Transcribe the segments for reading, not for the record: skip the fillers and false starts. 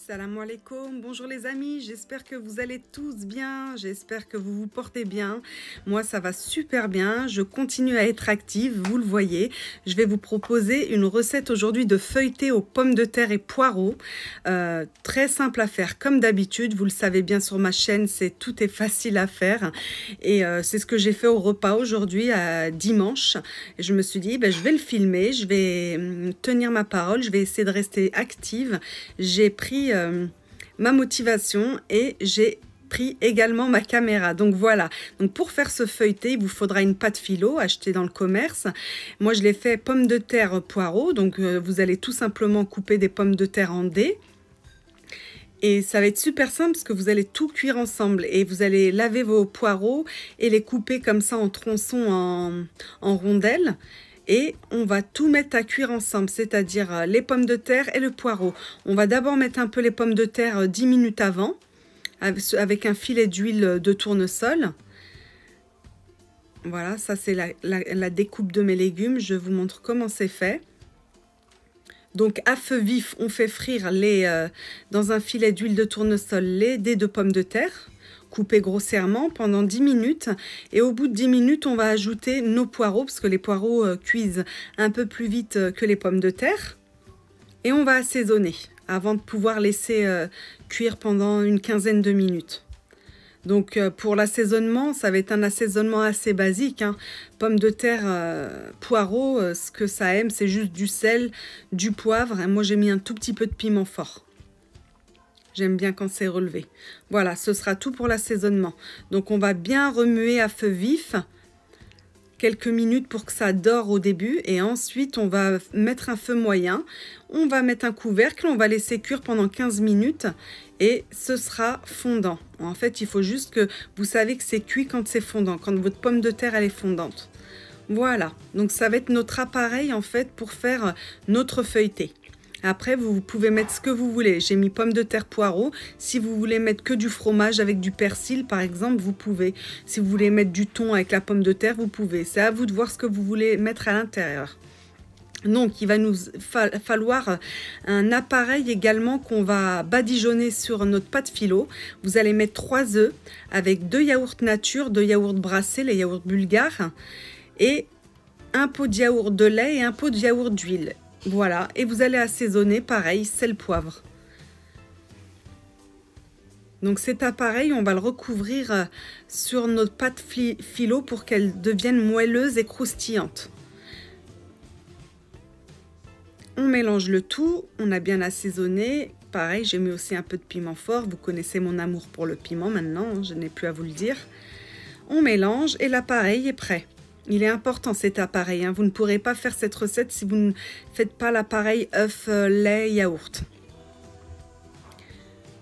Salam alaikum, bonjour les amis, j'espère que vous allez tous bien, j'espère que vous vous portez bien. Moi ça va super bien, je continue à être active, vous le voyez. Je vais vous proposer une recette aujourd'hui de feuilleté aux pommes de terre et poireaux. Très simple à faire comme d'habitude, vous le savez bien sur ma chaîne, tout est facile à faire. Et c'est ce que j'ai fait au repas aujourd'hui, à dimanche. Et je me suis dit, je vais le filmer, je vais tenir ma parole, je vais essayer de rester active. J'ai pris ma motivation et j'ai pris également ma caméra. Donc voilà, donc pour faire ce feuilleté, il vous faudra une pâte philo achetée dans le commerce. Moi, je l'ai fait pommes de terre poireaux. Donc vous allez tout simplement couper des pommes de terre en dés. Et ça va être super simple parce que vous allez tout cuire ensemble et vous allez laver vos poireaux et les couper comme ça en tronçons, en rondelles. Et on va tout mettre à cuire ensemble, c'est-à-dire les pommes de terre et le poireau. On va d'abord mettre un peu les pommes de terre 10 minutes avant, avec un filet d'huile de tournesol. Voilà, ça c'est la découpe de mes légumes. Je vous montre comment c'est fait. Donc à feu vif, on fait frire dans un filet d'huile de tournesol les dés de pommes de terre, coupés grossièrement pendant 10 minutes. Et au bout de 10 minutes, on va ajouter nos poireaux, parce que les poireaux cuisent un peu plus vite que les pommes de terre. Et on va assaisonner avant de pouvoir laisser cuire pendant une quinzaine de minutes. Donc pour l'assaisonnement, ça va être un assaisonnement assez basique, hein. Pommes de terre, poireaux, ce que ça aime, c'est juste du sel, du poivre. Et moi, j'ai mis un tout petit peu de piment fort. J'aime bien quand c'est relevé. Voilà, ce sera tout pour l'assaisonnement. Donc on va bien remuer à feu vif quelques minutes pour que ça dore au début. Et ensuite, on va mettre un feu moyen. On va mettre un couvercle, on va laisser cuire pendant 15 minutes. Et ce sera fondant. En fait, il faut juste que vous savez que c'est cuit quand c'est fondant, quand votre pomme de terre elle est fondante. Voilà, donc ça va être notre appareil en fait pour faire notre feuilleté. Après, vous pouvez mettre ce que vous voulez. J'ai mis pommes de terre poireaux. Si vous voulez mettre que du fromage avec du persil, par exemple, vous pouvez. Si vous voulez mettre du thon avec la pomme de terre, vous pouvez. C'est à vous de voir ce que vous voulez mettre à l'intérieur. Donc, il va nous falloir un appareil également qu'on va badigeonner sur notre pâte philo. Vous allez mettre 3 œufs avec 2 yaourts nature, 2 yaourts brassés, les yaourts bulgares, et un pot de yaourt de lait et un pot de yaourt d'huile. Voilà, et vous allez assaisonner, pareil, sel, poivre. Donc cet appareil, on va le recouvrir sur notre pâte philo pour qu'elle devienne moelleuse et croustillante. On mélange le tout, on a bien assaisonné. Pareil, j'ai mis aussi un peu de piment fort. Vous connaissez mon amour pour le piment maintenant, hein, je n'ai plus à vous le dire. On mélange et l'appareil est prêt. Il est important cet appareil, hein. Vous ne pourrez pas faire cette recette si vous ne faites pas l'appareil œuf, lait, yaourt.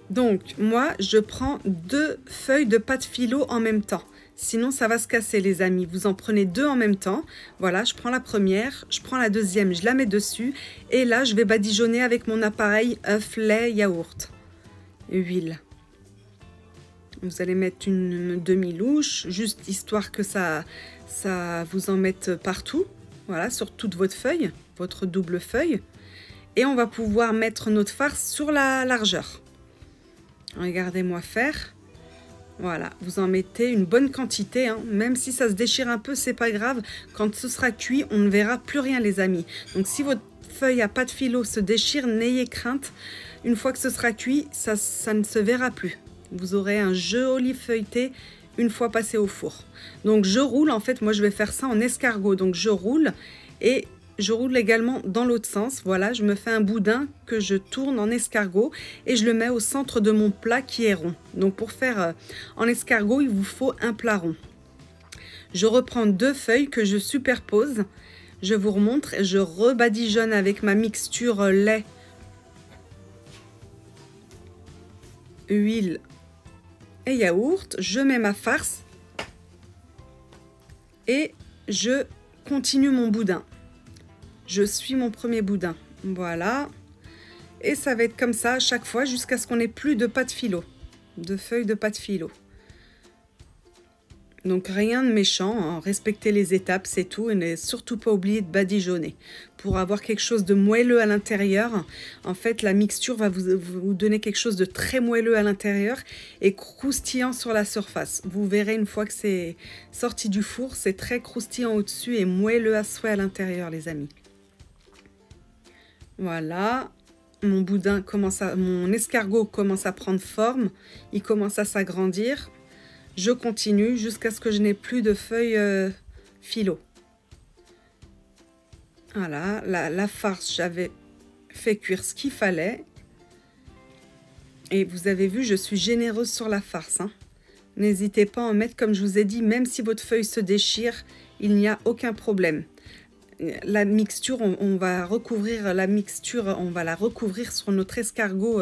Donc moi je prends 2 feuilles de pâte philo en même temps. Sinon ça va se casser les amis. Vous en prenez 2 en même temps. Voilà, je prends la première, je prends la deuxième, je la mets dessus. Et là je vais badigeonner avec mon appareil œuf, lait, yaourt, huile. Vous allez mettre une demi-louche, juste histoire que ça vous en mette partout. Voilà, sur toute votre feuille, votre double feuille. Et on va pouvoir mettre notre farce sur la largeur. Regardez-moi faire. Voilà, vous en mettez une bonne quantité, hein. Même si ça se déchire un peu, c'est pas grave. Quand ce sera cuit, on ne verra plus rien les amis. Donc si votre feuille à pâte philo se déchire, n'ayez crainte. Une fois que ce sera cuit, ça ne se verra plus. Vous aurez un joli feuilleté une fois passé au four. Donc je roule, en fait, moi je vais faire ça en escargot. Donc je roule et je roule également dans l'autre sens. Voilà, je me fais un boudin que je tourne en escargot et je le mets au centre de mon plat qui est rond. Donc pour faire en escargot, il vous faut un plat rond. Je reprends 2 feuilles que je superpose. Je vous remontre et je rebadigeonne avec ma mixture lait, huile et yaourt. Je mets ma farce et je continue mon boudin. Je suis mon premier boudin. Voilà. Et ça va être comme ça à chaque fois jusqu'à ce qu'on ait plus de pâte philo, de feuilles de pâte philo. Donc rien de méchant, hein. Respectez les étapes, c'est tout. Et ne surtout pas oublier de badigeonner. Pour avoir quelque chose de moelleux à l'intérieur, en fait la mixture va vous donner quelque chose de très moelleux à l'intérieur et croustillant sur la surface. Vous verrez une fois que c'est sorti du four, c'est très croustillant au-dessus et moelleux à souhait à l'intérieur, les amis. Voilà, mon escargot commence à prendre forme, il commence à s'agrandir. Je continue jusqu'à ce que je n'ai plus de feuilles phyllo. Voilà, la farce, j'avais fait cuire ce qu'il fallait. Et vous avez vu, je suis généreuse sur la farce, hein. N'hésitez pas à en mettre, comme je vous ai dit, même si votre feuille se déchire, il n'y a aucun problème. La mixture, on va recouvrir la mixture, on va la recouvrir sur notre escargot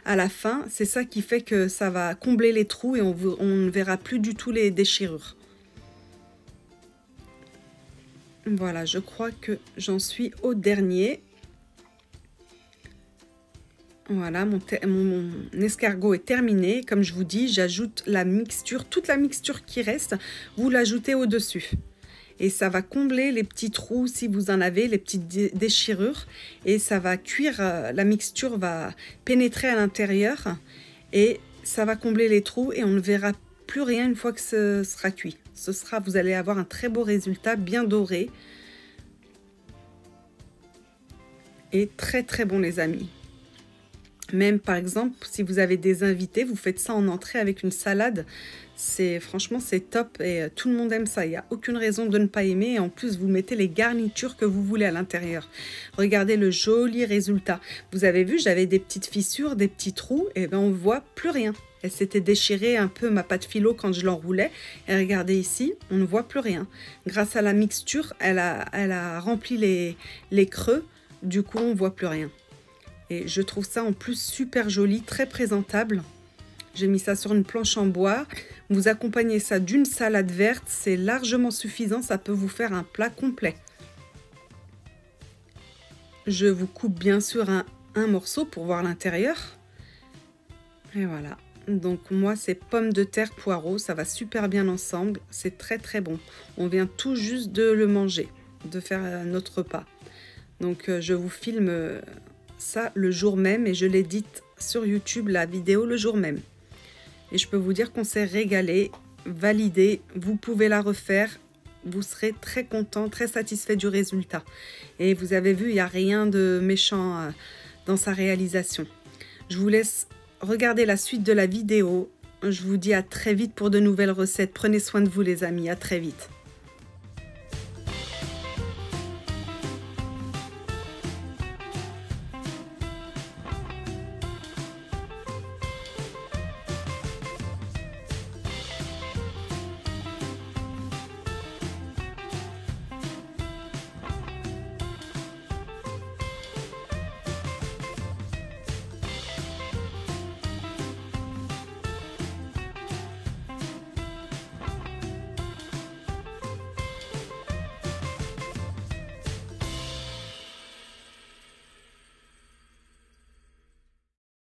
à la fin. C'est ça qui fait que ça va combler les trous et on ne verra plus du tout les déchirures. Voilà, je crois que j'en suis au dernier. Voilà, mon escargot est terminé. Comme je vous dis, j'ajoute la mixture, toute la mixture qui reste, vous l'ajoutez au-dessus. Et ça va combler les petits trous si vous en avez, les petites déchirures. Et ça va cuire, la mixture va pénétrer à l'intérieur et ça va combler les trous et on ne verra plus rien une fois que ce sera cuit. Vous allez avoir un très beau résultat, bien doré. Et très très bon, les amis. Même par exemple, si vous avez des invités, vous faites ça en entrée avec une salade. Franchement, c'est top et tout le monde aime ça. Il n'y a aucune raison de ne pas aimer. Et en plus, vous mettez les garnitures que vous voulez à l'intérieur. Regardez le joli résultat. Vous avez vu, j'avais des petites fissures, des petits trous. Et bien, on ne voit plus rien. Elle s'était déchirée un peu, ma pâte phyllo, quand je l'enroulais. Et regardez ici, on ne voit plus rien. Grâce à la mixture, elle a rempli les creux. Du coup, on ne voit plus rien. Et je trouve ça en plus super joli, très présentable. J'ai mis ça sur une planche en bois. Vous accompagnez ça d'une salade verte, c'est largement suffisant, ça peut vous faire un plat complet. Je vous coupe bien sûr un morceau pour voir l'intérieur. Et voilà. Donc moi c'est pommes de terre, poireaux, ça va super bien ensemble. C'est très très bon. On vient tout juste de le manger, de faire notre repas. Donc je vous filme ça le jour même et je l'édite sur YouTube, la vidéo, le jour même. Et je peux vous dire qu'on s'est régalé, validé. Vous pouvez la refaire. Vous serez très content, très satisfait du résultat. Et vous avez vu, il n'y a rien de méchant dans sa réalisation. Je vous laisse regarder la suite de la vidéo. Je vous dis à très vite pour de nouvelles recettes. Prenez soin de vous, les amis. À très vite.